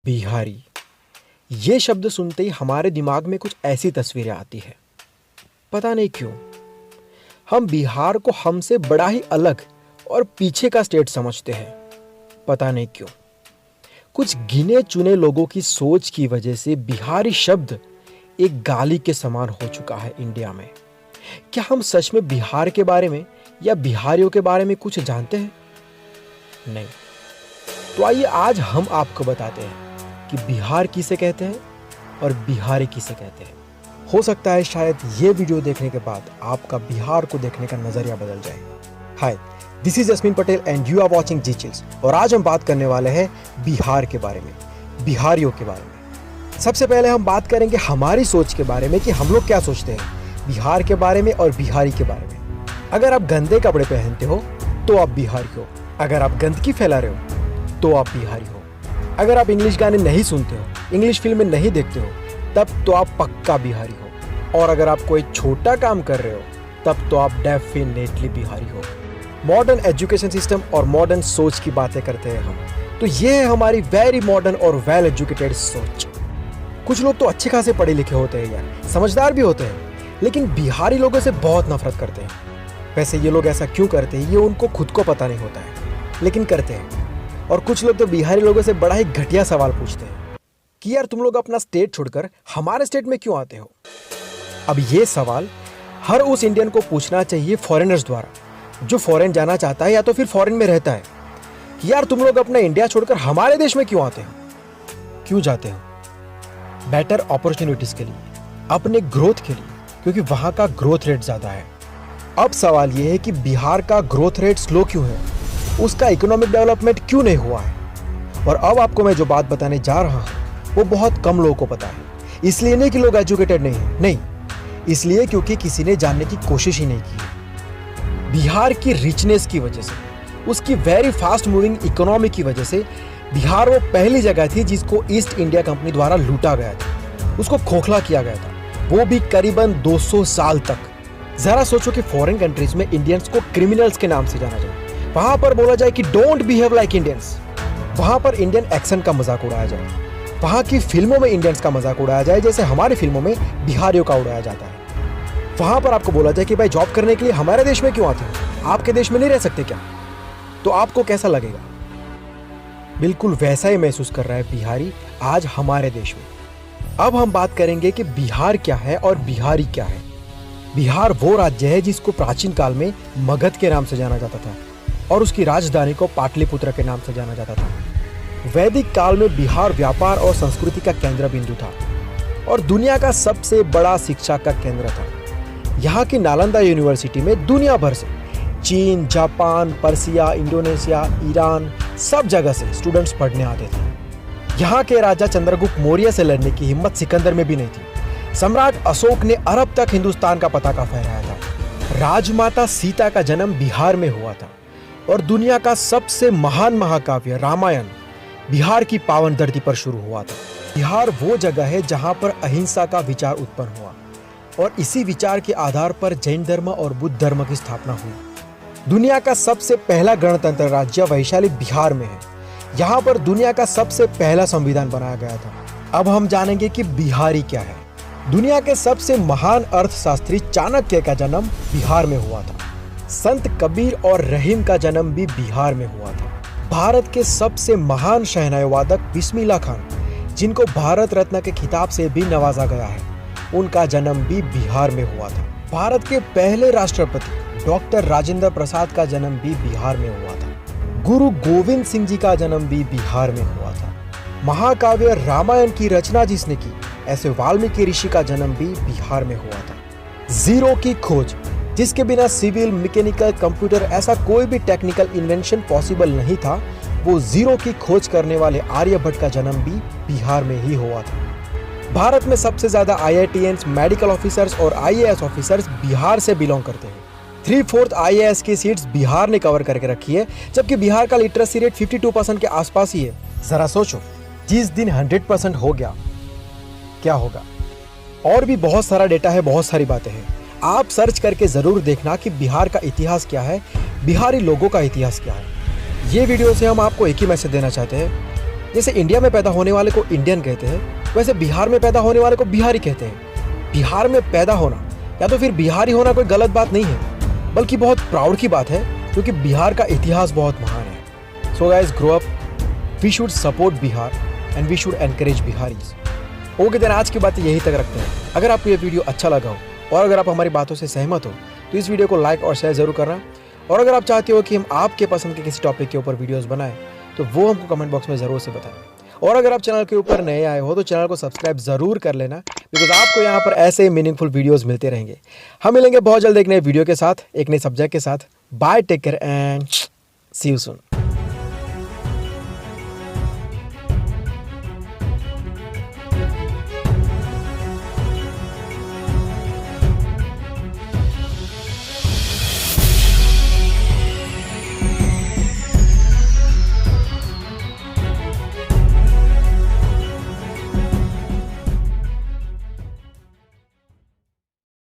बिहारी, ये शब्द सुनते ही हमारे दिमाग में कुछ ऐसी तस्वीरें आती है। पता नहीं क्यों हम बिहार को हमसे बड़ा ही अलग और पीछे का स्टेट समझते हैं। पता नहीं क्यों कुछ गिने चुने लोगों की सोच की वजह से बिहारी शब्द एक गाली के समान हो चुका है इंडिया में। क्या हम सच में बिहार के बारे में या बिहारियों के बारे में कुछ जानते हैं? नहीं। तो आइए आज हम आपको बताते हैं कि बिहार किसे कहते हैं और बिहारी किसे कहते हैं। हो सकता है शायद ये वीडियो देखने के बाद आपका बिहार को देखने का नजरिया बदल जाए। Hi, this is Jasmine Patel and you are watching G Chills. और आज हम बात करने वाले हैं बिहार के बारे में, बिहारियों के बारे में। सबसे पहले हम बात करेंगे हमारी सोच के बारे में कि हम लोग क्या सोचते हैं बिहार के बारे में और बिहारी के बारे में। अगर आप गंदे कपड़े पहनते हो तो आप बिहारी हो। अगर आप गंदगी फैला रहे हो तो आप बिहारी हो। अगर आप इंग्लिश गाने नहीं सुनते हो, इंग्लिश फिल्में नहीं देखते हो, तब तो आप पक्का बिहारी हो। और अगर आप कोई छोटा काम कर रहे हो तब तो आप डेफिनेटली बिहारी हो। मॉडर्न एजुकेशन सिस्टम और मॉडर्न सोच की बातें करते हैं हम, तो ये है हमारी वेरी मॉडर्न और वेल एजुकेटेड सोच। कुछ लोग तो अच्छे खासे पढ़े लिखे होते हैं यार, समझदार भी होते हैं, लेकिन बिहारी लोगों से बहुत नफरत करते हैं। वैसे ये लोग ऐसा क्यों करते हैं ये उनको खुद को पता नहीं होता है, लेकिन करते हैं। और कुछ लोग तो बिहारी लोगों से बड़ा ही घटिया सवाल पूछते हैं कि यार तुम लोग अपना स्टेट छोड़कर हमारे स्टेट में क्यों आते हो। अब ये सवाल हर उस इंडियन को पूछना चाहिए फॉरेनर्स द्वारा जो फॉरेन जाना चाहता है या तो फिर फॉरेन में रहता है कि यार तुम लोग अपना इंडिया छोड़कर हमारे देश में क्यों आते हो, क्यों जाते हो? बेटर अपॉर्चुनिटीज के लिए, अपने ग्रोथ के लिए, क्योंकि वहां का ग्रोथ रेट ज्यादा है। अब सवाल यह है कि बिहार का ग्रोथ रेट स्लो क्यों है, उसका इकोनॉमिक डेवलपमेंट क्यों नहीं हुआ है। और अब आपको मैं जो बात बताने जा रहा हूं वो बहुत कम लोगों को पता है। इसलिए नहीं कि लोग एजुकेटेड नहीं है, नहीं, इसलिए क्योंकि किसी ने जानने की कोशिश ही नहीं की। बिहार की रिचनेस की वजह से, उसकी वेरी फास्ट मूविंग इकोनॉमी की वजह से बिहार वो पहली जगह थी जिसको ईस्ट इंडिया कंपनी द्वारा लूटा गया था, उसको खोखला किया गया था, वो भी करीबन 200 साल तक। जरा सोचो कि फॉरेन कंट्रीज में इंडियंस को क्रिमिनल्स के नाम से जाना जाए, वहां पर बोला जाए कि डोंट बिहेव लाइक इंडियंस, वहां पर इंडियन एक्शन का मजाक उड़ाया जाए, वहां की फिल्मों में इंडियंस का मजाक उड़ाया जाए जैसे हमारी फिल्मों में बिहारियों का उड़ाया जाता है। वहां पर आपको बोला जाए कि भाई जॉब करने के लिए हमारे देश में क्यों आते हो, आपके देश में नहीं रह सकते क्या? तो आपको कैसा लगेगा? बिल्कुल वैसा ही महसूस कर रहा है बिहारी आज हमारे देश में। अब हम बात करेंगे कि बिहार क्या है और बिहारी क्या है। बिहार वो राज्य है जिसको प्राचीन काल में मगध के नाम से जाना जाता था और उसकी राजधानी को पाटलिपुत्र के नाम से जाना जाता था। वैदिक काल में बिहार व्यापार और संस्कृति का केंद्र बिंदु था और दुनिया का सबसे बड़ा शिक्षा का केंद्र था। यहाँ की नालंदा यूनिवर्सिटी में दुनिया भर से चीन, जापान, पर्सिया, इंडोनेशिया, ईरान, सब जगह से स्टूडेंट्स पढ़ने आते थे। यहाँ के राजा चंद्रगुप्त मौर्य से लड़ने की हिम्मत सिकंदर में भी नहीं थी। सम्राट अशोक ने अरब तक हिंदुस्तान का पताका फहराया था। राजमाता सीता का जन्म बिहार में हुआ था और दुनिया का सबसे महान महाकाव्य रामायण बिहार की पावन धरती पर शुरू हुआ था। बिहार वो जगह है जहां पर अहिंसा का विचार उत्पन्न हुआ और इसी विचार के आधार पर जैन धर्म और बुद्ध धर्म की स्थापना हुई। दुनिया का सबसे पहला गणतंत्र राज्य वैशाली बिहार में है। यहाँ पर दुनिया का सबसे पहला संविधान बनाया गया था। अब हम जानेंगे कि बिहारी क्या है। दुनिया के सबसे महान अर्थशास्त्री चाणक्य का जन्म बिहार में हुआ था। संत कबीर और रहीम का जन्म भी बिहार में हुआ था। भारत के सबसे महान शहनाई वादक बिस्मिल्लाह खान, जिनको भारत रत्न के खिताब से भी नवाजा गया है, उनका जन्म भी बिहार में हुआ था। भारत के पहले राष्ट्रपति डॉक्टर राजेंद्र प्रसाद का जन्म भी बिहार में हुआ था। गुरु गोविंद सिंह जी का जन्म भी बिहार में हुआ था। महाकाव्य रामायण की रचना जिसने की, ऐसे वाल्मीकि ऋषि का जन्म भी बिहार में हुआ था। जीरो की खोज, जिसके बिना सिविल, मैकेनिकल, कंप्यूटर ऐसा कोई भी टेक्निकल इन्वेंशन पॉसिबल नहीं था, वो जीरो की खोज करने वाले आर्यभट्ट का जन्म भी बिहार में ही हुआ था। भारत में सबसे ज्यादा IITians, मेडिकल ऑफिसर्स और IAS ऑफिसर्स बिहार से बिलोंग करते हैं। 3/4 IAS की सीट्स बिहार ने कवर करके रखी है, जबकि बिहार का लिटरेसी रेट 52% के आसपास ही है। जरा सोचो, जिस दिन 100% हो गया क्या होगा? और भी बहुत सारा डेटा है, बहुत सारी बातें हैं। आप सर्च करके जरूर देखना कि बिहार का इतिहास क्या है, बिहारी लोगों का इतिहास क्या है। ये वीडियो से हम आपको एक ही मैसेज देना चाहते हैं जैसे इंडिया में पैदा होने वाले को इंडियन कहते हैं, वैसे बिहार में पैदा होने वाले को बिहारी कहते हैं। बिहार में पैदा होना या तो फिर बिहारी होना कोई गलत बात नहीं है, बल्कि बहुत प्राउड की बात है, क्योंकि बिहार का इतिहास बहुत महान है। So guys, grow up, we should support Bihar and we should encourage Biharis. Okay then, आज की बातें यही तक रखते हैं। अगर आपको ये वीडियो अच्छा लगा हो और अगर आप हमारी बातों से सहमत हो तो इस वीडियो को लाइक और शेयर जरूर करना। और अगर आप चाहते हो कि हम आपके पसंद के किसी टॉपिक के ऊपर वीडियोस बनाएं तो वो हमको कमेंट बॉक्स में ज़रूर से बताएं। और अगर आप चैनल के ऊपर नए आए हो तो चैनल को सब्सक्राइब ज़रूर कर लेना, बिकॉज आपको यहाँ पर ऐसे मीनिंगफुल वीडियोस मिलते रहेंगे। हम मिलेंगे बहुत जल्द एक नए वीडियो के साथ, एक नए सब्जेक्ट के साथ। Bye, take care and see you soon.